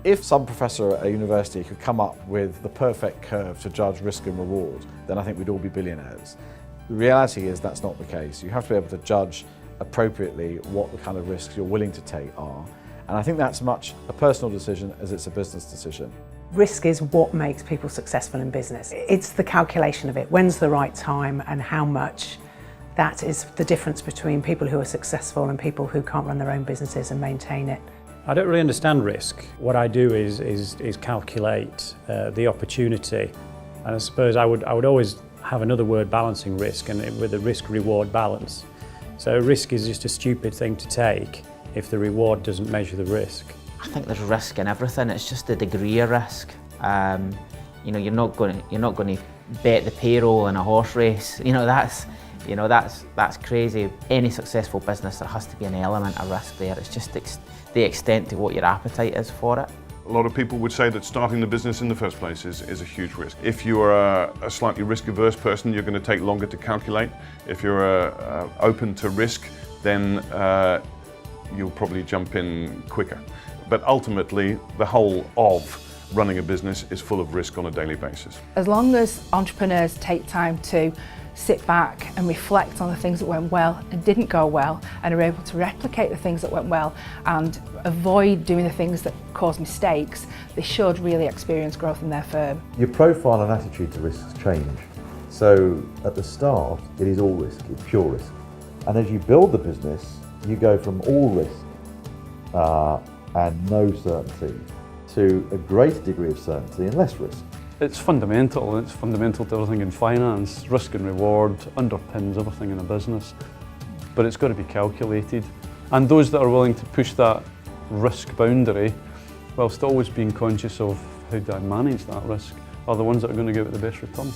If some professor at a university could come up with the perfect curve to judge risk and reward, then I think we'd all be billionaires. The reality is that's not the case. You have to be able to judge appropriately what the kind of risks you're willing to take are. And I think that's much a personal decision as it's a business decision. Risk is what makes people successful in business. It's the calculation of it. When's the right time and how much? That is the difference between people who are successful and people who can't run their own businesses and maintain it. I don't really understand risk. What I do is calculate the opportunity, and I suppose I would always have another word balancing risk, and with a risk-reward balance. So risk is just a stupid thing to take if the reward doesn't measure the risk. I think there's risk in everything. It's just the degree of risk. You know, you're not going to bet the payroll in a horse race. That's crazy. Any successful business, there has to be an element of risk there. It's just the extent to what your appetite is for it. A lot of people would say that starting the business in the first place is a huge risk. If you're a slightly risk-averse person, you're going to take longer to calculate. If you're open to risk, then you'll probably jump in quicker. But ultimately, the whole of running a business is full of risk on a daily basis. As long as entrepreneurs take time to sit back and reflect on the things that went well and didn't go well, and are able to replicate the things that went well and avoid doing the things that cause mistakes, they should really experience growth in their firm. Your profile and attitude to risks change. So at the start, it is all risk, it's pure risk. And as you build the business, you go from all risk and no certainty to a greater degree of certainty and less risk. It's fundamental, and it's fundamental to everything in finance. Risk and reward underpins everything in a business, but it's got to be calculated. And those that are willing to push that risk boundary, whilst always being conscious of how do I manage that risk, are the ones that are going to give it the best return.